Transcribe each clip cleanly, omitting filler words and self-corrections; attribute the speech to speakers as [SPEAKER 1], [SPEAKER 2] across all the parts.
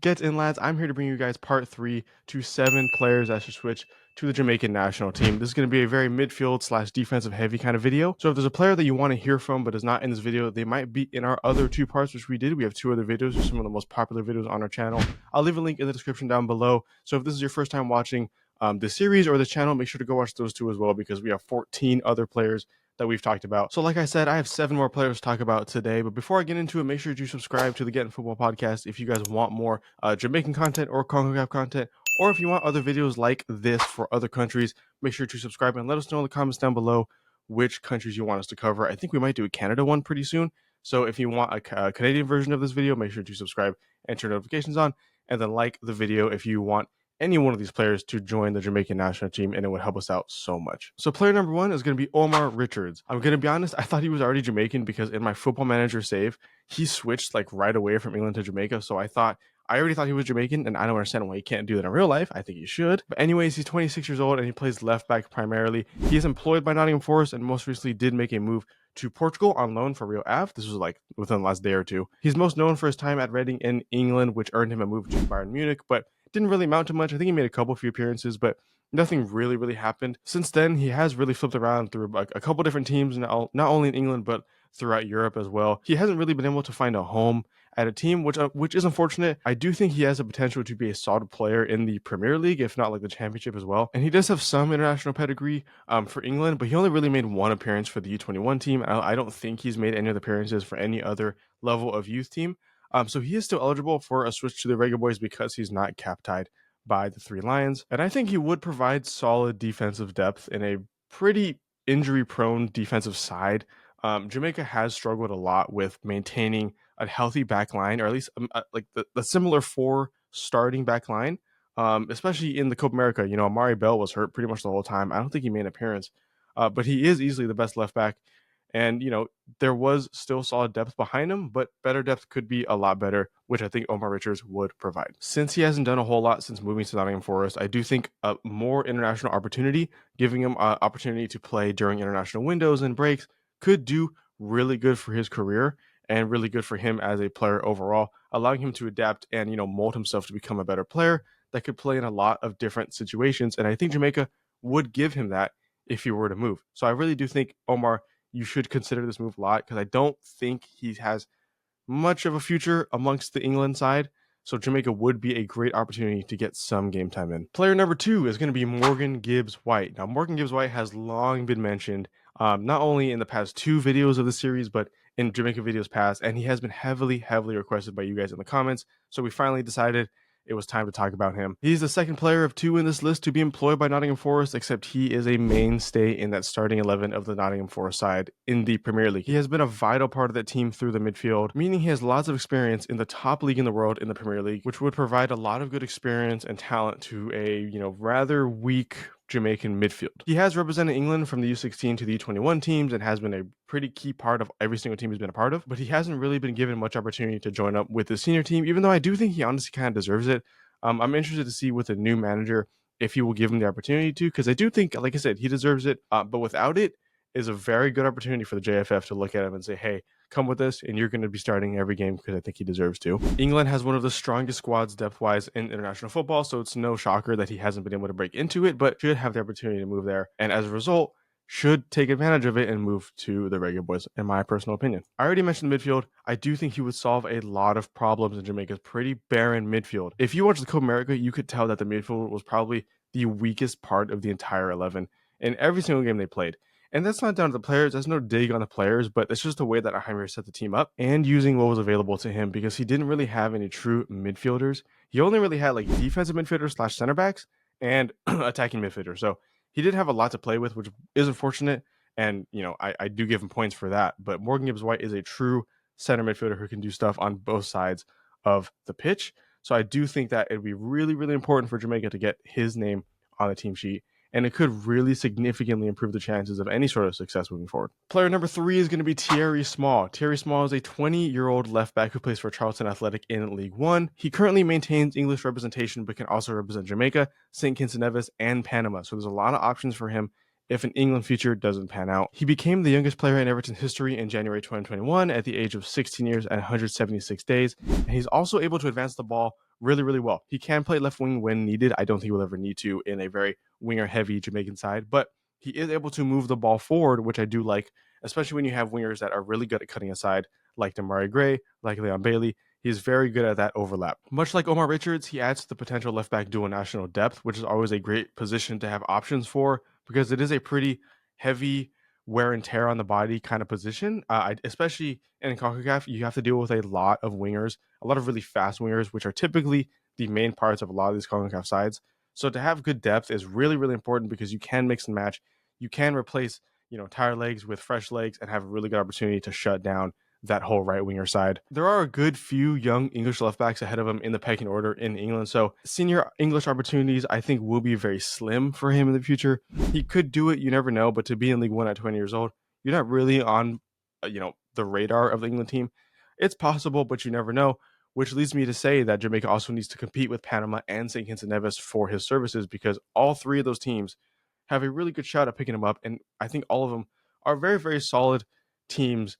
[SPEAKER 1] Get in, lads. I'm here to bring you guys part 3 to 7 players that should switch to the Jamaican national team. This is going to be a very midfield slash defensive heavy kind of video. So if there's a player that you want to hear from but is not in this video, they might be in our other 2 parts, which we did. We have 2 other videos, some of the most popular videos on our channel. I'll leave a link in the description down below. So if this is your first time watching this series or this channel, make sure to go watch those 2 as well, because we have 14 other players that we've talked about. So like I said, I have 7 more players to talk about today. But before I get into it, make sure to subscribe to the Getting Football podcast if you guys want more Jamaican content or concacaf content, or if you want other videos like this for other countries. Make sure to subscribe and let us know in the comments down below which countries you want us to cover. I think we might do a Canada one pretty soon. So if you want a Canadian version of this video, make sure to subscribe and turn notifications on, and then like the video if you want any one of these players to join the Jamaican national team, and it would help us out so much. So player number 1 is going to be Omar Richards. I'm going to be honest, I thought he was already Jamaican because in my Football Manager save, he switched like right away from England to Jamaica. So I already thought he was Jamaican, and I don't understand why he can't do that in real life. I think he should. But anyways, he's 26 years old and he plays left back primarily. He is employed by Nottingham Forest and most recently did make a move to Portugal on loan for Reuell Walters. This was like within the last day or two. He's most known for his time at Reading in England, which earned him a move to Bayern Munich, but didn't really amount to much. I think he made a few appearances, but nothing really happened. Since then, he has really flipped around through a couple different teams, not only in England, but throughout Europe as well. He hasn't really been able to find a home at a team, which is unfortunate. I do think he has the potential to be a solid player in the Premier League, if not like the Championship as well. And he does have some international pedigree for England, but he only really made 1 appearance for the U21 team. I don't think he's made any other appearances for any other level of youth team. So he is still eligible for a switch to the Reggae Boyz because he's not cap tied by the 3 Lions. And I think he would provide solid defensive depth in a pretty injury-prone defensive side. Jamaica has struggled a lot with maintaining a healthy back line, or at least like the similar 4 starting back line, especially in the Copa America. You know, Amari Bell was hurt pretty much the whole time. I don't think he made an appearance, but he is easily the best left back. And, you know, there was still solid depth behind him, but better depth could be a lot better, which I think Omar Richards would provide. Since he hasn't done a whole lot since moving to Nottingham Forest, I do think a more international opportunity, giving him an opportunity to play during international windows and breaks, could do really good for his career and really good for him as a player overall, allowing him to adapt and, you know, mold himself to become a better player that could play in a lot of different situations. And I think Jamaica would give him that if he were to move. So I really do think, Omar, you should consider this move a lot, because I don't think he has much of a future amongst the England side. So Jamaica would be a great opportunity to get some game time in. Player number 2 is going to be Morgan Gibbs-White. Now, Morgan Gibbs-White has long been mentioned, not only in the past 2 videos of the series, but in Jamaica videos past, and he has been heavily requested by you guys in the comments. So we finally decided it was time to talk about him. He's the second player of 2 in this list to be employed by Nottingham Forest, except he is a mainstay in that starting 11 of the Nottingham Forest side in the Premier League. He has been a vital part of that team through the midfield, meaning he has lots of experience in the top league in the world in the Premier League, which would provide a lot of good experience and talent to a, you know, rather weak Jamaican midfield. He has represented England from the U16 to the U21 teams and has been a pretty key part of every single team he's been a part of, but he hasn't really been given much opportunity to join up with the senior team, even though I do think he honestly kind of deserves it. I'm interested to see with a new manager if he will give him the opportunity to, because I do think, like I said, he deserves it, but without it is a very good opportunity for the JFF to look at him and say, hey, come with us and you're going to be starting every game, because I think he deserves to. England has one of the strongest squads depth-wise in international football, so it's no shocker that he hasn't been able to break into it, but should have the opportunity to move there, and as a result, should take advantage of it and move to the Reggae Boyz, in my personal opinion. I already mentioned the midfield. I do think he would solve a lot of problems in Jamaica's pretty barren midfield. If you watch the Copa America, you could tell that the midfield was probably the weakest part of the entire 11 in every single game they played. And that's not down to the players. That's no dig on the players, but it's just the way that Jaime set the team up and using what was available to him, because he didn't really have any true midfielders. He only really had like defensive midfielders / center backs and attacking midfielders. So he did have a lot to play with, which is unfortunate. And, you know, I do give him points for that. But Morgan Gibbs-White is a true center midfielder who can do stuff on both sides of the pitch. So I do think that it'd be really important for Jamaica to get his name on the team sheet, and it could really significantly improve the chances of any sort of success moving forward. Player number 3 is going to be Thierry Small. Thierry Small is a 20-year-old left back who plays for Charlton Athletic in League One. He currently maintains English representation, but can also represent Jamaica, St. Kitts and Nevis, and Panama. So there's a lot of options for him if an England future doesn't pan out. He became the youngest player in Everton's history in January 2021 at the age of 16 years and 176 days. And he's also able to advance the ball really, really well. He can play left wing when needed. I don't think he'll ever need to in a very winger heavy Jamaican side, but he is able to move the ball forward, which I do like, especially when you have wingers that are really good at cutting aside, like Omari Gray, like Leon Bailey. He's very good at that overlap. Much like Omar Richards, he adds to the potential left back duo national depth, which is always a great position to have options for because it is a pretty heavy wear and tear on the body kind of position. Especially in CONCACAF, you have to deal with a lot of wingers, a lot of really fast wingers, which are typically the main parts of a lot of these CONCACAF sides. So to have good depth is really, really important because you can mix and match. You can replace, tired legs with fresh legs and have a really good opportunity to shut down that whole right winger side. There are a good few young English left backs ahead of him in the pecking order in England. So senior English opportunities, I think, will be very slim for him in the future. He could do it, you never know. But to be in League One at 20 years old, you're not really on, the radar of the England team. It's possible, but you never know. Which leads me to say that Jamaica also needs to compete with Panama and St. Kitts and Nevis for his services because all three of those teams have a really good shot at picking him up. And I think all of them are very, very solid teams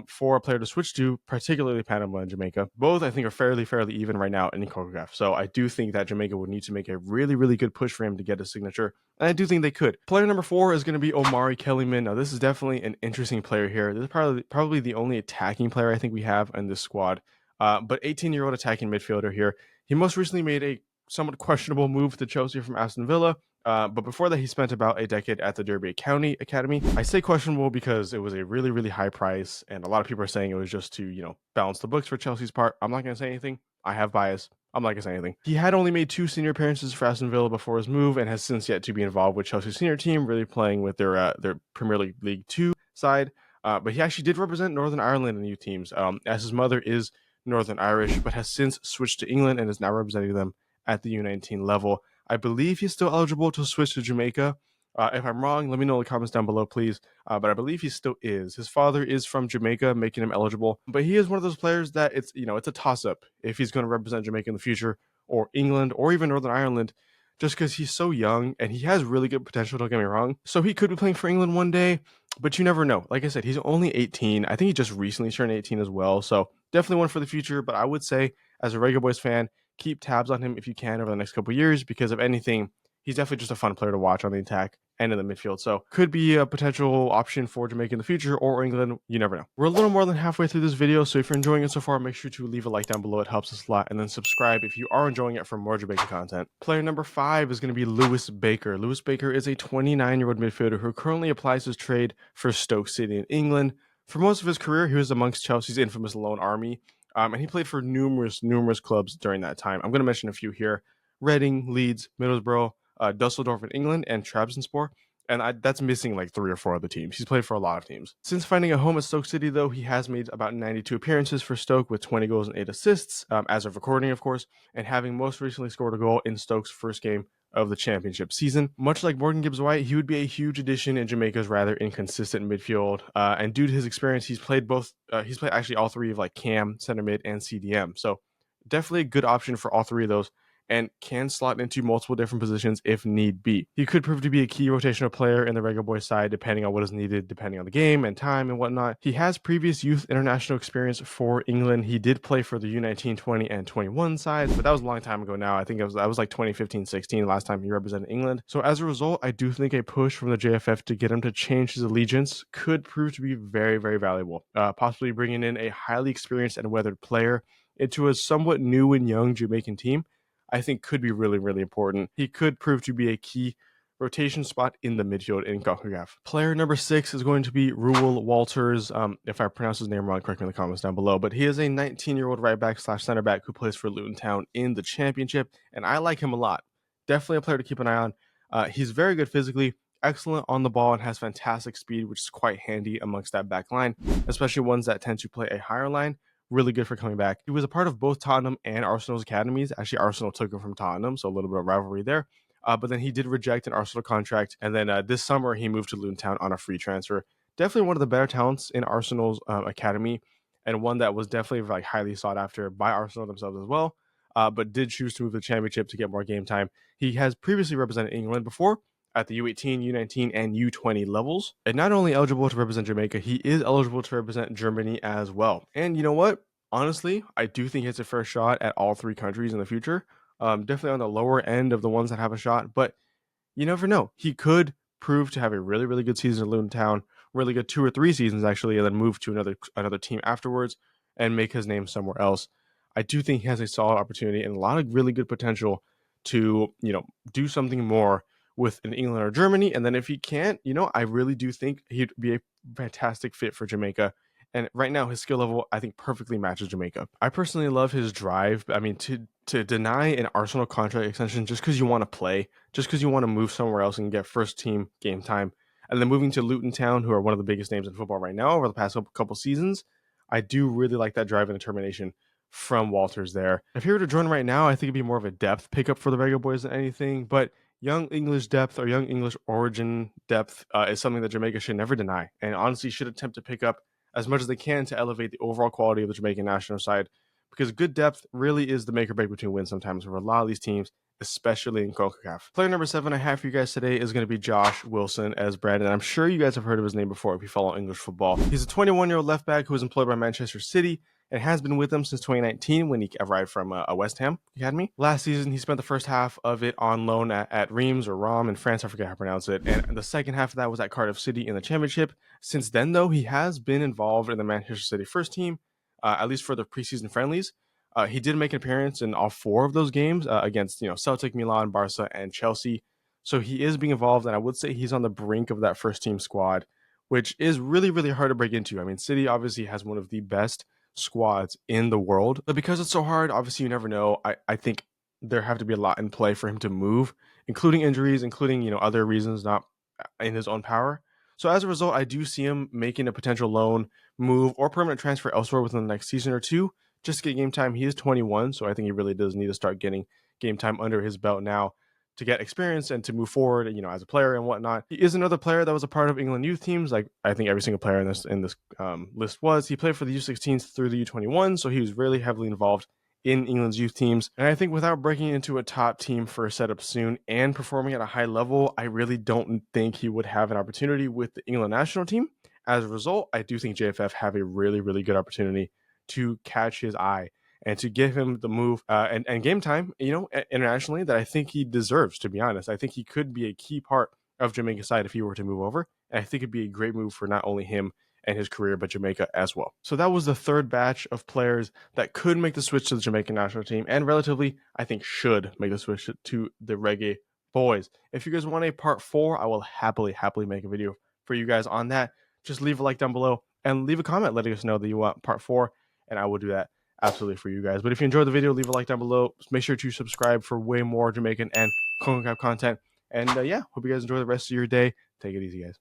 [SPEAKER 1] for a player to switch to, particularly Panama and Jamaica. Both, I think, are fairly even right now in CONCACAF. So I do think that Jamaica would need to make a really, really good push for him to get a signature. And I do think they could. Player number 4 is going to be Omari Kellyman. Now, this is definitely an interesting player here. This is probably the only attacking player I think we have in this squad. But 18-year-old attacking midfielder here. He most recently made a somewhat questionable move to Chelsea from Aston Villa. But before that, he spent about a decade at the Derby County Academy. I say questionable because it was a really, really high price, and a lot of people are saying it was just to, balance the books for Chelsea's part. I'm not going to say anything. I have bias. I'm not going to say anything. He had only made 2 senior appearances for Aston Villa before his move and has since yet to be involved with Chelsea's senior team, really playing with their Premier League 2 side. But he actually did represent Northern Ireland in the youth teams, as his mother is Northern Irish, but has since switched to England and is now representing them at the U19 level. I believe he's still eligible to switch to Jamaica. If I'm wrong, let me know in the comments down below, please. But I believe he still is. His father is from Jamaica, making him eligible. But he is one of those players that it's a toss-up if he's going to represent Jamaica in the future, or England, or even Northern Ireland, just because he's so young and he has really good potential, don't get me wrong. So he could be playing for England one day, but you never know. Like I said, he's only 18. I think he just recently turned 18 as well. So definitely one for the future. But I would say, as a Reggae Boyz fan, keep tabs on him if you can over the next couple of years, because if anything, he's definitely just a fun player to watch on the attack and in the midfield. So could be a potential option for Jamaica in the future, or England. You never know. We're a little more than halfway through this video, so if you're enjoying it so far, make sure to leave a like down below. It helps us a lot. And then subscribe if you are enjoying it for more Jamaica content. Player number 5 is going to be Lewis Baker. Lewis Baker is a 29-year-old midfielder who currently applies his trade for Stoke City in England. For most of his career, he was amongst Chelsea's infamous Lone Army. And he played for numerous clubs during that time. I'm going to mention a few here: Reading, Leeds, Middlesbrough, Dusseldorf in England, and Trabzonspor. And that's missing like 3 or 4 other teams. He's played for a lot of teams. Since finding a home at Stoke City, though, he has made about 92 appearances for Stoke with 20 goals and 8 assists, as of recording, of course, and having most recently scored a goal in Stoke's first game of the championship season. Much like Morgan Gibbs-White, he would be a huge addition in Jamaica's rather inconsistent midfield. And due to his experience, he's played actually all 3 of like cam, center mid, and CDM. So definitely a good option for all 3 of those, and can slot into multiple different positions if need be. He could prove to be a key rotational player in the Reggae Boyz side, depending on what is needed, depending on the game and time and whatnot. He has previous youth international experience for England. He did play for the U19, 20, and 21 sides, but that was a long time ago now. I think that was like 2015-16 last time he represented England. So as a result, I do think a push from the JFF to get him to change his allegiance could prove to be very, very valuable. Possibly bringing in a highly experienced and weathered player into a somewhat new and young Jamaican team, I think could be really, really important. He could prove to be a key rotation spot in the midfield in CONCACAF. Player number 6 is going to be Reuell Walters. If I pronounce his name wrong, correct me in the comments down below. But he is a 19-year-old right back / center back who plays for Luton Town in the championship, and I like him a lot. Definitely a player to keep an eye on. He's very good physically, excellent on the ball, and has fantastic speed, which is quite handy amongst that back line, especially ones that tend to play a higher line. Really good for coming back. He was a part of both Tottenham and Arsenal's academies. Actually, Arsenal took him from Tottenham, so a little bit of rivalry there. But then he did reject an Arsenal contract, and then this summer he moved to Luton Town on a free transfer. Definitely one of the better talents in Arsenal's academy, and one that was definitely like highly sought after by Arsenal themselves as well. But did choose to move to the championship to get more game time. He has previously represented England before at the U18, U19, and U20 levels. And not only eligible to represent Jamaica, he is eligible to represent Germany as well. And you know what? Honestly, I do think he has a fair shot at all three countries in the future. Definitely on the lower end of the ones that have a shot, but you never know. He could prove to have a really, really good season in Luton Town, really good 2 or 3 seasons actually, and then move to another team afterwards and make his name somewhere else. I do think he has a solid opportunity and a lot of really good potential to, do something more with an England or Germany. And then if he can't, I really do think he'd be a fantastic fit for Jamaica. And right now, his skill level, I think, perfectly matches Jamaica. I personally love his drive. I mean, to deny an Arsenal contract extension just because you want to play, just because you want to move somewhere else and get first team game time, and then moving to Luton Town, who are one of the biggest names in football right now over the past couple seasons, I do really like that drive and determination from Walters there. If he were to join right now, I think it'd be more of a depth pickup for the Reggae Boyz than anything, but young English depth or young English origin depth is something that Jamaica should never deny, and honestly should attempt to pick up as much as they can to elevate the overall quality of the Jamaican national side, because good depth really is the make or break between wins sometimes for a lot of these teams, especially in CONCACAF. Player number 7 I have for you guys today is going to be Josh Wilson-Esbrand, and I'm sure you guys have heard of his name before if you follow English football. He's a 21-year-old left back who was employed by Manchester City and has been with them since 2019 when he arrived from a West Ham academy. Last season, he spent the first half of it on loan at Reims or Rom in France, I forget how to pronounce it, and the second half of that was at Cardiff City in the Championship. Since then, though, he has been involved in the Manchester City first team, at least for the preseason friendlies. He did make an appearance in all 4 of those games against Celtic, Milan, Barca, and Chelsea. So he is being involved, and I would say he's on the brink of that first team squad, which is really, really hard to break into. I mean, City obviously has one of the best squads in the world, but because it's so hard, obviously you never know. I think there have to be a lot in play for him to move, including injuries, including other reasons not in his own power. So as a result, I do see him making a potential loan move or permanent transfer elsewhere within the next season or two just to get game time. He is 21, so I think he really does need to start getting game time under his belt now to get experience and to move forward, as a player and whatnot. He is another player that was a part of England youth teams, like I think every single player in this list was. He played for the U16s through the U21, so he was really heavily involved in England's youth teams. And I think without breaking into a top team for a setup soon and performing at a high level, I really don't think he would have an opportunity with the England national team. As a result, I do think JFF have a really, really good opportunity to catch his eye and to give him the move and game time, internationally that I think he deserves, to be honest. I think he could be a key part of Jamaica's side if he were to move over. And I think it'd be a great move for not only him and his career, but Jamaica as well. So that was the third batch of players that could make the switch to the Jamaican national team and relatively, I think, should make the switch to the Reggae Boyz. If you guys want a part 4, I will happily make a video for you guys on that. Just leave a like down below and leave a comment letting us know that you want part 4, and I will do that absolutely for you guys. But if you enjoyed the video, leave a like down below. Make sure to subscribe for way more Jamaican and CONCACAF content. And yeah, hope you guys enjoy the rest of your day. Take it easy, guys.